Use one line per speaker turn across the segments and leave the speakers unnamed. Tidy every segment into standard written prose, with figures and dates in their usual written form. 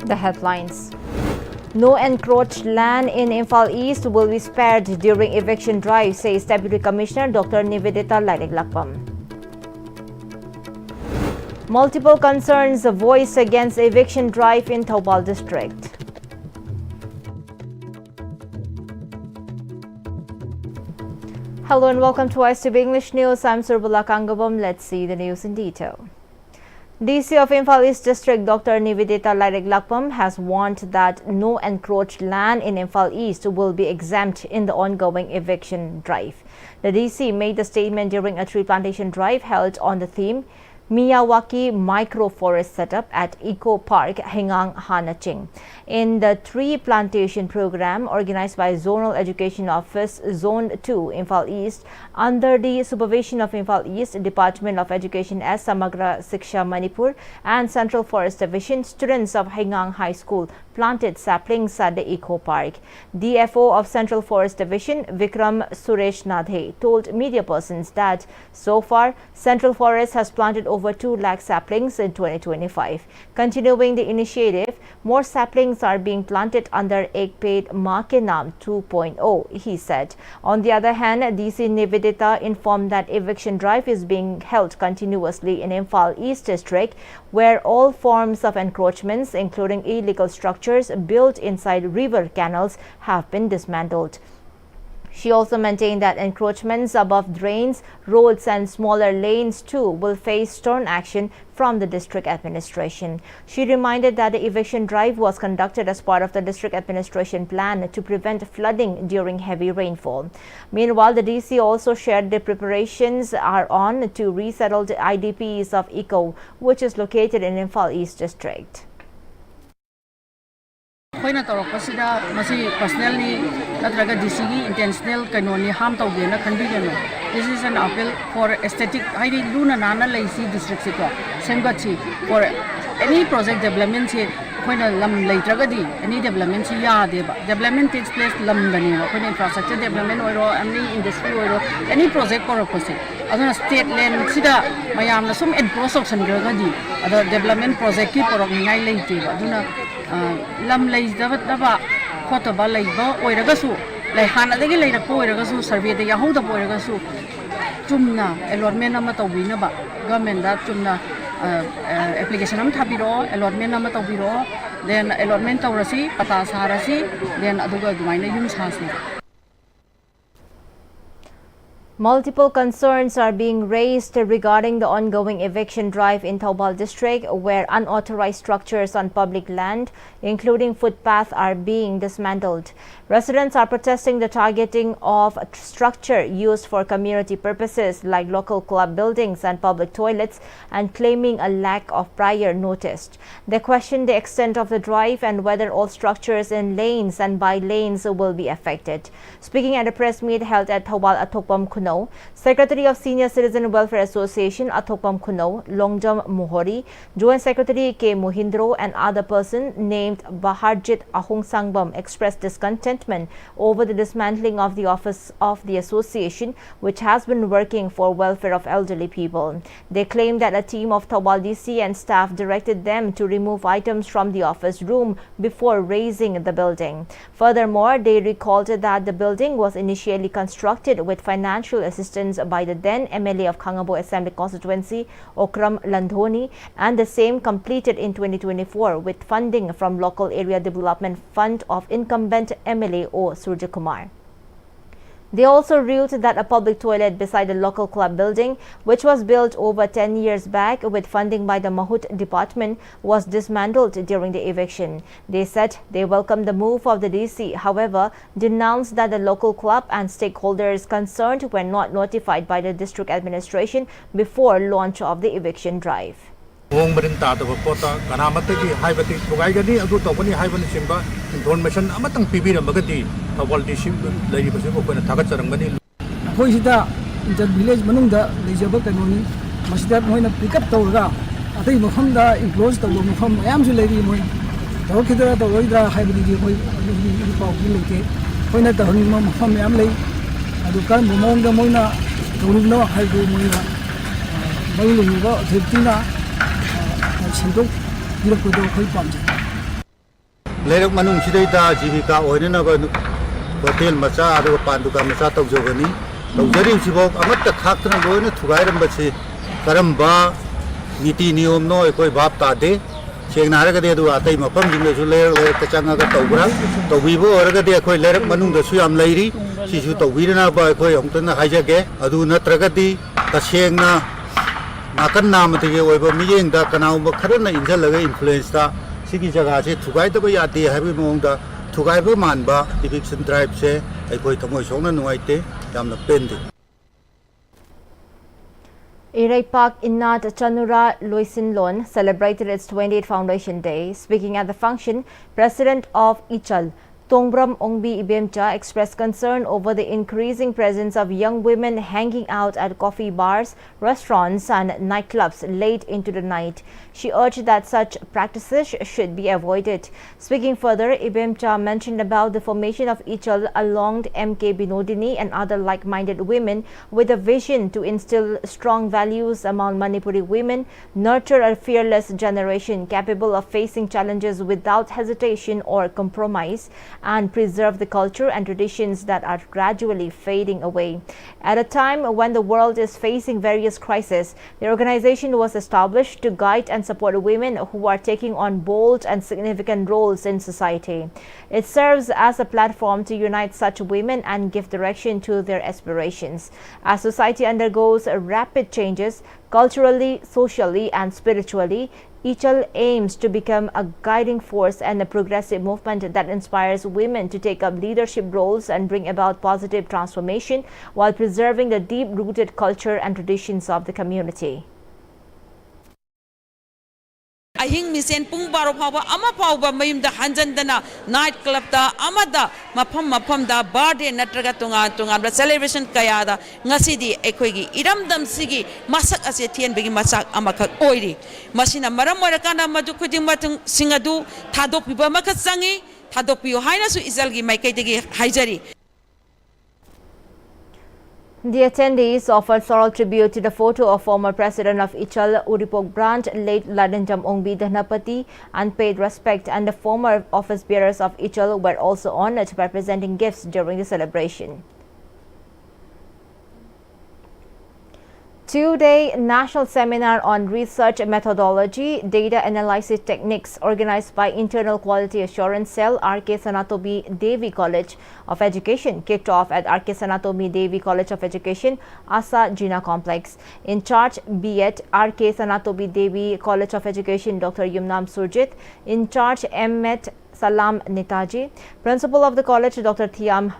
The headlines. No encroached land in Infal East will be spared during eviction drive, says Deputy Commissioner Dr. Nivedita Laireglakpam. Multiple concerns voiced against eviction drive in Tobal district. Hello and welcome to Istv English News. I'm Surbula Kangabam. Let's see the news in detail. DC of Infal East District Dr. Nivedita Laireglakpam has warned that no encroached land in Infal East will be exempt in the ongoing eviction drive. The DC made the statement during a tree plantation drive held on the theme Miyawaki Micro Forest Setup at Eco Park, Hengang, Hanaching. In the tree plantation program organized by Zonal Education Office Zone 2, Infal East, under the supervision of Infal East Department of Education as Samagra Siksha Manipur and Central Forest Division, students of Hengang High School planted saplings at the Eco Park. DFO of Central Forest Division, Vikram Suresh Nadhe, told media persons that so far Central Forest has planted over 2 lakh saplings in 2025. Continuing the initiative, more saplings are being planted under Ekped Makenam 2.0, he said. On the other hand, DC Nivedita informed that eviction drive is being held continuously in Infal East District, where all forms of encroachments, including illegal structures built inside river canals, have been dismantled. She also maintained that encroachments above drains, roads and smaller lanes too will face stern action from the district administration. She reminded that the eviction drive was conducted as part of the district administration plan to prevent flooding during heavy rainfall. Meanwhile, the DC also shared the preparations are on to resettle the IDPs of Eco, which is located in Infal East District.
Personally, intentional this is an appeal for aesthetic. I did Luna Nana Lazy district for any project development. When a lam later, any development development takes place when infrastructure development or any industry or any project or opposite. Other state land, Sida, Mayam, some enforcement other development project keep or later. Lam lays the Kotaba labor or Ragasu, like Hana the later Poiragasu, survey the Yahuda Poiragasu, Tumna, allotment of Winaba, government that Tumna application of Tabiro, allotment of Biro, then allotment of Rasi, Patas Harasi, then Aduga Duina Yums Hasi.
Multiple concerns are being raised regarding the ongoing eviction drive in Tobal district, where unauthorized structures on public land, including footpaths, are being dismantled. Residents are protesting the targeting of structure used for community purposes like local club buildings and public toilets and claiming a lack of prior notice. They question the extent of the drive and whether all structures in lanes and by lanes will be affected. Speaking at a press meet held at Tobal Atokpam Kuno, Secretary of Senior Citizen Welfare Association Atokpam Kuno, Longjam Muhori, Joint Secretary K. Mohindro and other person named Baharjit Ahung Sangbam expressed discontentment over the dismantling of the office of the association, which has been working for welfare of elderly people. They claim that a team of Tobal DC and staff directed them to remove items from the office room before raising the building. Furthermore, they recalled that the building was initially constructed with financial assistance by the then MLA of Khangabo Assembly Constituency, Okram Landhoni, and the same completed in 2024 with funding from Local Area Development Fund of incumbent MLA O. Surya Kumar. They also revealed that a public toilet beside the local club building, which was built over 10 years back with funding by the Mahut department, was dismantled during the eviction. They said they welcomed the move of the DC, however, denounced that the local club and stakeholders concerned were not notified by the district administration before launch of the eviction drive.
Information amatang pibira magati Tobal district lady person ko na tagat sarangmani
ko sida inter village manungda lejaba kanoni masda moina pick up tawga atai mafam da enclose taw mafam yam su lady moi taw khidra taw oidra haibidi ji koi paw ki leke koina ta honi mafam yam lei adu kan momong da moina tawrubna haibu moina mailunga theptina sindok dirapdo khoi pamje
Lerak manung sidaita jibika oinanaba hotel macha adu panduka macha tawjogani tawjari sibok amatta khaktana loina thugairambachi karamba niti niyom no ekoi bab ta de sengna haragade adu atai mapam jingna su lerak kachanga ga tawbra tawbibo haragade ekoi lerak manung da su yam leiri sisu tawbirana ba ekoi ongtana haijage adu natragadi kasengna nakan namate ge oiba miyeng da kanauma kharana injalaga influence ta sigi jaga se thugai da ba yate habi mongda thugai ba manba eviction drive se ekoi thongoi songna nuaite yamna pende
Irai Park Inat Chanura Loisinlon celebrated its 28th Foundation Day. Speaking at the function, President of Ichel, Tongbram Ongbi Ibemcha expressed concern over the increasing presence of young women hanging out at coffee bars, restaurants and nightclubs late into the night. She urged that such practices should be avoided. Speaking further, Ibemcha mentioned about the formation of Ichel along MK Binodini and other like-minded women with a vision to instill strong values among Manipuri women, nurture a fearless generation capable of facing challenges without hesitation or compromise, and preserve the culture and traditions that are gradually fading away. At a time when the world is facing various crises, the organization was established to guide and support women who are taking on bold and significant roles in society. It serves as a platform to unite such women and give direction to their aspirations. As society undergoes rapid changes, culturally, socially and spiritually, Ichel aims to become a guiding force and a progressive movement that inspires women to take up leadership roles and bring about positive transformation while preserving the deep-rooted culture and traditions of the community.
Ahing misen pung baro phawa ama phawa mayum da hanjan dana night club da amada mafam da birthday natraga tunga celebration kaya da ngasi di ekoi gi iram dam sigi masak ase thien begi masak amakak oiri masina maram morakana madu khuding matung singadu thadok biba makat sangi thadok biyo haina su izal gi maikai degi haijari.
The attendees offered thorough tribute to the photo of former President of Ichel, Uripok branch, late Ladenjam Ongbi Dhanapati, and paid respect, and the former office bearers of Ichel were also honored by presenting gifts during the celebration. Two-day national seminar on research methodology, data analysis techniques organized by Internal Quality Assurance Cell, R.K. Sanatobi Devi College of Education kicked off at R.K. Sanatobi Devi College of Education, Asa Jina Complex. In charge, B.Ed, R.K. Sanatobi Devi College of Education, Dr. Yumnam Surjit. In charge, M.Ed. Salam Netaji. Principal of the college, Dr. Thiam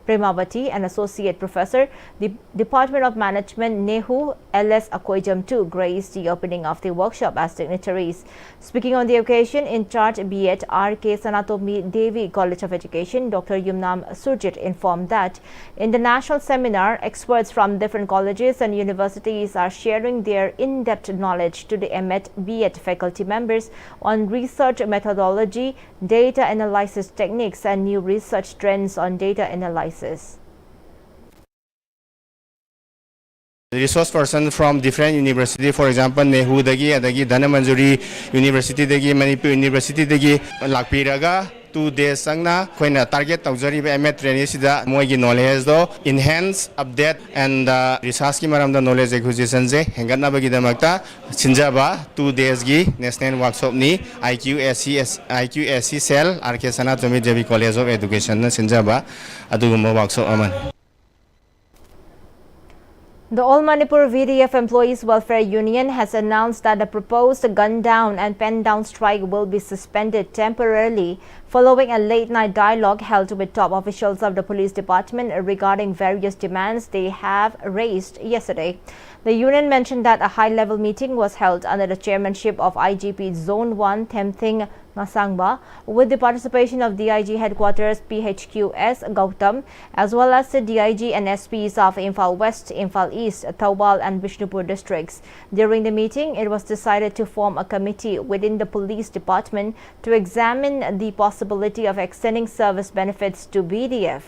Premavati, and Associate Professor, the Department of Management, Nehu L.S. Akoijam too graced the opening of the workshop as dignitaries. Speaking on the occasion, in charge B.Ed. R.K. Sanatomi Devi College of Education, Dr. Yumnam Surjit informed that in the national seminar, experts from different colleges and universities are sharing their in-depth knowledge to the M.Ed. B.Ed. faculty members on research methodology, data analysis techniques, and new research trends on data analysis.
Resource person from different university, for example, Nehu dagi, adagi Dhanamanjuri University dagi, Manipur University dagi, lakpiraga 2 days sangna, koina target taujari be MA training sida moigi knowledge do enhance, update and research ki maram da knowledge acquisition je hengatna bagi damakta sinjaba 2 days gi national workshop ni IQSC cell RK Sanatomi Devi College of Education na sinjaba adugumba workshop aman.
The All Manipur VDF Employees Welfare Union has announced that the proposed gun down and pen down strike will be suspended temporarily following a late-night dialogue held with top officials of the police department regarding various demands they have raised yesterday. The union mentioned that a high-level meeting was held under the chairmanship of IGP Zone 1 Themthing Nasangba with the participation of DIG Headquarters PHQS Gautam as well as the DIG and SPs of Infal West, Infal East, Tobal and Vishnupur districts. During the meeting, it was decided to form a committee within the police department to examine the possibility of extending service benefits to BDF.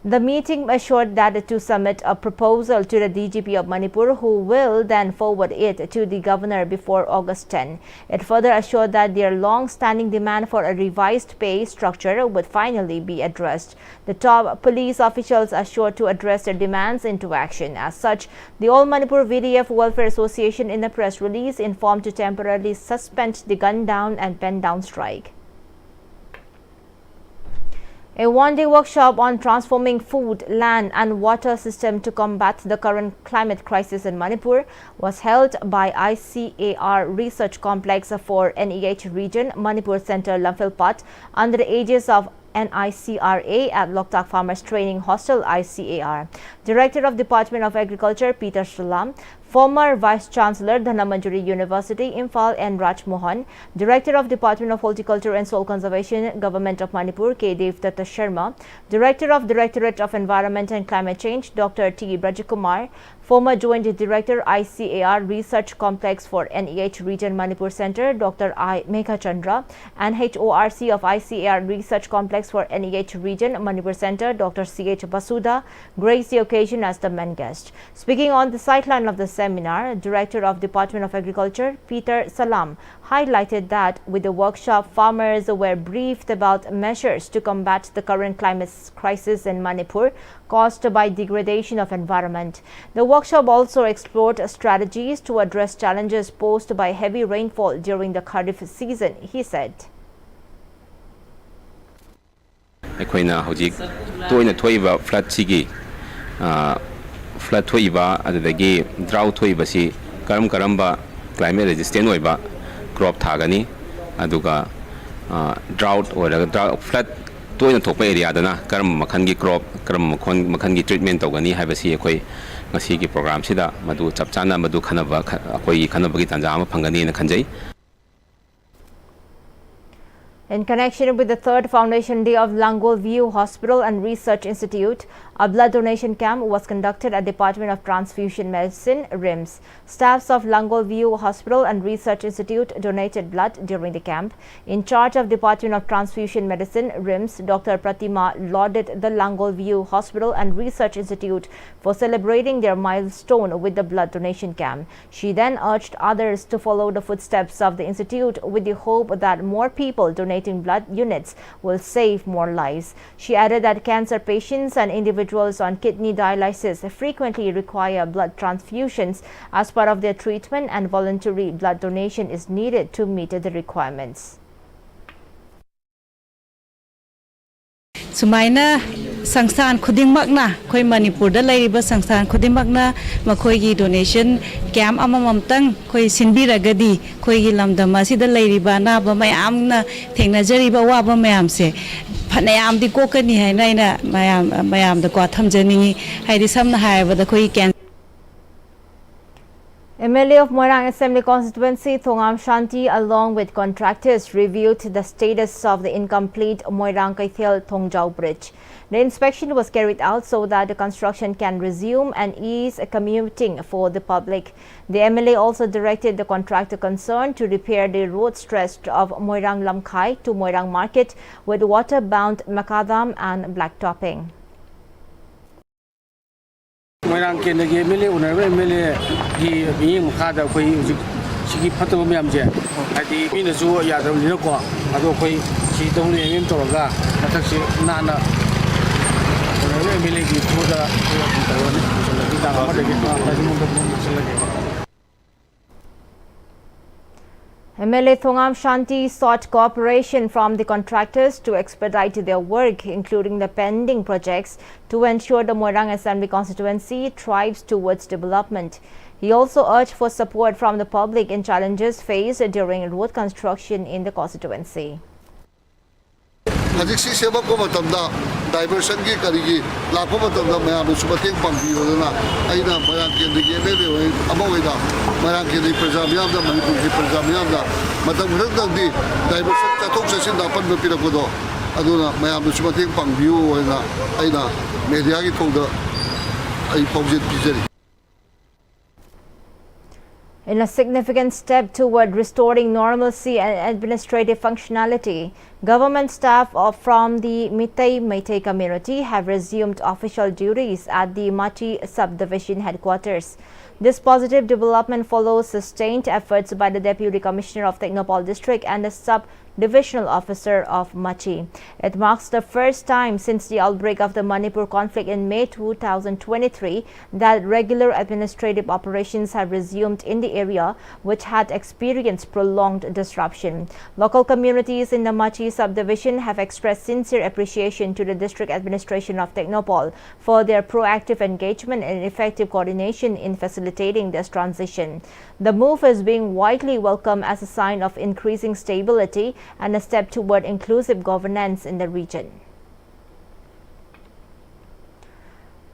The meeting assured that to submit a proposal to the DGP of Manipur, who will then forward it to the governor before August 10. It further assured that their long-standing demand for a revised pay structure would finally be addressed. The top police officials assured to address their demands into action. As such, the All Manipur VDF Welfare Association in a press release informed to temporarily suspend the gun down and pen down strike. A one-day workshop on transforming food, land and water system to combat the current climate crisis in Manipur was held by ICAR Research Complex for NEH Region, Manipur Center, Lamphilpat, under the aegis of NICRA at Loktak Farmers Training Hostel, ICAR. Director of Department of Agriculture, Peter Salam, former Vice Chancellor, Dhanamantri University, Infal N. Raj Mohan, Director of Department of Horticulture and Soil Conservation, Government of Manipur, K. Devdatta Sharma, Director of Directorate of Environment and Climate Change, Dr. T. Brajakumar, former Joint Director, ICAR Research Complex for NEH Region Manipur Center, Dr. I. Megha Chandra, and HORC of ICAR Research Complex for NEH Region Manipur Center, Dr. C.H. Basuda, graced the occasion as the main guest. Speaking on the sideline of the seminar, Director of Department of Agriculture, Peter Salam, highlighted that with the workshop, farmers were briefed about measures to combat the current climate crisis in Manipur caused by degradation of environment. The workshop also explored strategies to address challenges posed by heavy rainfall during the Kharif season, he said.
ꯑꯩꯈꯣꯏꯅ ꯍꯧꯖꯤꯛ ꯇꯣꯏꯅ ꯊꯣꯛꯏꯕ ꯐ꯭ꯂꯠꯁꯤꯒꯤ ꯐ꯭ꯂꯠ ꯊꯣꯛꯏꯕ ꯑꯗꯨꯗꯒꯤ drought ꯊꯣꯛꯏꯕꯁꯤ ꯀꯔꯝꯕ climate resistant ꯑꯣꯏꯕ crop ꯊꯥꯒꯅꯤ ꯑꯗꯨꯒ ꯗ꯭ꯔꯥꯎꯠ ꯑꯣꯏꯔꯒ ꯐ꯭ꯂꯠ ꯇꯣꯏꯅ ꯊꯣꯛꯄ ꯑꯦꯔꯤꯌꯥꯗꯅ ꯀꯔꯝꯕ ꯃꯈꯜꯒꯤ ꯀ꯭ꯔꯣꯞ ꯀꯔꯝꯕ ꯃꯈꯜꯒꯤ ꯇ꯭ꯔꯤꯠꯃꯦꯟ ꯇꯧꯒꯅꯤ ꯍꯥꯏꯕꯁꯤ ꯑꯩꯈꯣꯏ ꯉꯁꯤꯒꯤ ꯄ꯭ꯔꯣꯒ꯭ꯔꯥꯝꯁꯤꯗ ꯃꯗꯨ ꯆꯞ ꯆꯥꯅ ꯃꯗꯨ ꯈꯟꯅꯕ ꯑꯩꯈꯣꯏꯒꯤ ꯈꯟꯅꯕꯒꯤ ꯇꯥꯟꯖꯥ ꯑꯃ ꯐꯪꯒꯅꯤꯅ ꯈꯟꯖꯩ.
In connection with the third Foundation Day of Langol View Hospital and Research Institute, a blood donation camp was conducted at Department of Transfusion Medicine, RIMS. Staffs of Langol View Hospital and Research Institute donated blood during the camp. In charge of Department of Transfusion Medicine, RIMS, Dr. Pratima lauded the Langol View Hospital and Research Institute for celebrating their milestone with the blood donation camp. She then urged others to follow the footsteps of the institute with the hope that more people donating blood units will save more lives. She added that cancer patients and individuals on kidney dialysis frequently require blood transfusions as part of their treatment, and voluntary blood donation is needed to meet the requirements.
Sumaina Sangstan Kudimagna, Koi Manipur, the Lady Sangstan Kudimagna, Makoigi donation, Cam Amamtang, Koi Sinbira Gadi, Koi Lam Damasi, the Lady Bana, Bamayamna, Tenajari Bawaba Mayamse, Panayam the Kokani, Haina, Mayam the Gotham Jani, Hidisam High with the Koi can.
MLA of Moang Assembly Constituency Thongam Shanti along with contractors reviewed the status of the incomplete Ichel Tongja bridge. The inspection was carried out so that the construction can resume and ease commuting for the public. The MLA also directed the contractor concerned to repair the road stretch of Moirang Lamkhai to Moirang Market with water-bound macadam and blacktopping.
Moirang Kennedy MLA Honorable MLA the being Kada Koi Shiki Patu Miamje at the Minazu Yadam Linoko, Adokoi, she don't live in Toraga, Matashi Nana MLA
MLA Thongam Shanti sought cooperation from the contractors to expedite their work, including the pending projects, to ensure the Moirang Assembly constituency thrives towards development. He also urged for support from the public in challenges faced during road construction in the constituency.
Hajiksi sebab ko matamda diversion ki karigi lakho matamda mayam subating pambiyo na aina Moirang Kennedy MLA amoida Moirang Kennedy Prajamyam da Manipur ki Prajamyam da matam hudang di diversion tatok sasin da pan pirakodo aduna mayam subating pambiyo na aina media ki thongda ai paujit bijari.
In a significant step toward restoring normalcy and administrative functionality, Government staff from the Meitei community have resumed official duties at the Machi subdivision headquarters. This positive development follows sustained efforts by the Deputy Commissioner of Tobal District and the Sub-Divisional Officer of Machi. It marks the first time since the outbreak of the Manipur conflict in May 2023 that regular administrative operations have resumed in the area, which had experienced prolonged disruption. Local communities in the Machi subdivision have expressed sincere appreciation to the District Administration of Tobal for their proactive engagement and effective coordination in facilitating this transition. The move is being widely welcomed as a sign of increasing stability and a step toward inclusive governance in the region.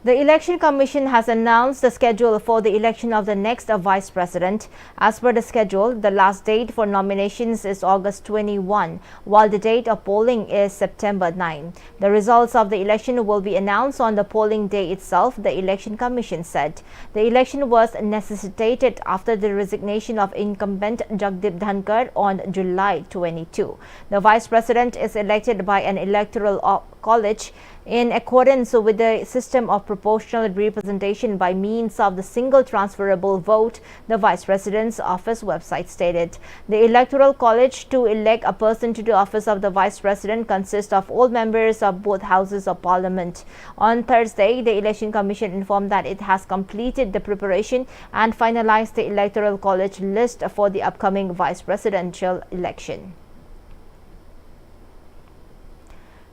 The Election Commission has announced the schedule for the election of the next Vice President. As per the schedule, the last date for nominations is August 21, while the date of polling is September 9. The results of the election will be announced on the polling day itself, the Election Commission said. The election was necessitated after the resignation of incumbent Jagdeep Dhankar on July 22. The Vice President is elected by an electoral college in accordance with the system of proportional representation by means of the single transferable vote, the Vice President's office website stated. The Electoral College to elect a person to the office of the Vice President consists of all members of both houses of Parliament. On Thursday, the Election Commission informed that it has completed the preparation and finalized the Electoral College list for the upcoming Vice Presidential election.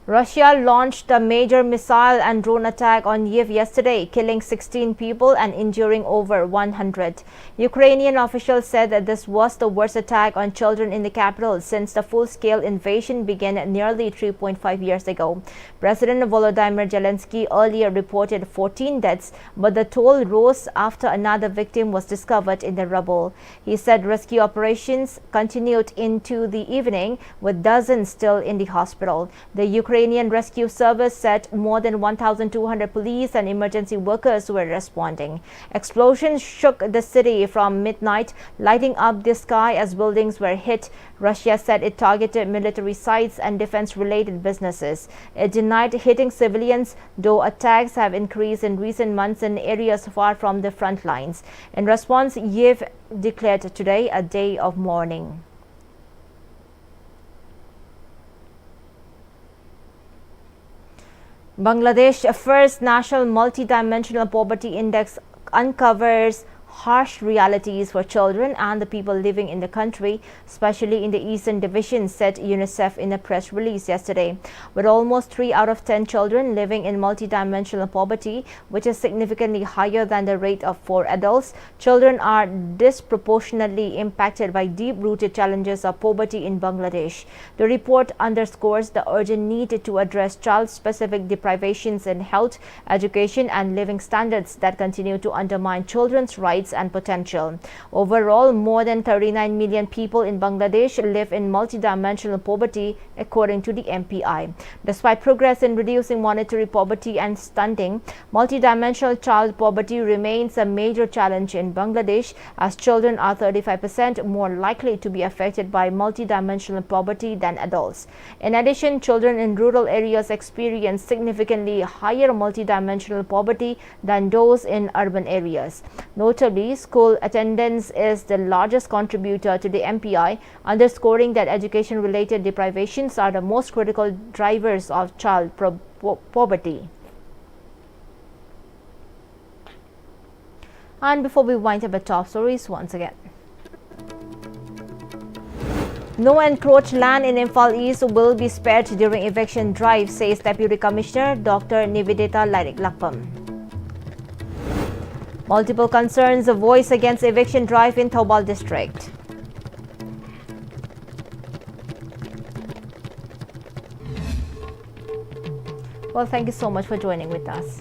Russia launched a major missile and drone attack on Kyiv yesterday, killing 16 people and injuring over 100. Ukrainian officials said that this was the worst attack on children in the capital since the full-scale invasion began nearly 3.5 years ago. President Volodymyr Zelensky earlier reported 14 deaths, but the toll rose after another victim was discovered in the rubble. He said rescue operations continued into the evening, with dozens still in the hospital. The Ukrainian Rescue Service said more than 1,200 police and emergency workers were responding. Explosions shook the city from midnight, lighting up the sky as buildings were hit. Russia said it targeted military sites and defense-related businesses. It denied hitting civilians, though attacks have increased in recent months in areas far from the front lines. In response, Kyiv declared today a day of mourning. Bangladesh's first national multidimensional poverty index uncovers harsh realities for children and the people living in the country, especially in the Eastern Division, said UNICEF in a press release yesterday. With almost 3 out of 10 children living in multidimensional poverty, which is significantly higher than the rate for adults, children are disproportionately impacted by deep-rooted challenges of poverty in Bangladesh. The report underscores the urgent need to address child-specific deprivations in health, education, and living standards that continue to undermine children's rights and potential. Overall, more than 39 million people in Bangladesh live in multidimensional poverty, according to the MPI. Despite progress in reducing monetary poverty and stunting, multidimensional child poverty remains a major challenge in Bangladesh, as children are 35% more likely to be affected by multidimensional poverty than adults. In addition, children in rural areas experience significantly higher multidimensional poverty than those in urban areas. Notably, school attendance is the largest contributor to the MPI, underscoring that education-related deprivations are the most critical drivers of child poverty. And before we wind up the top stories once again. No encroached land in Infal East will be spared during eviction drive, says Deputy Commissioner Dr. Nivedita Lakpam. Multiple concerns voiced against eviction drive in Tobal district. Well, thank you so much for joining with us.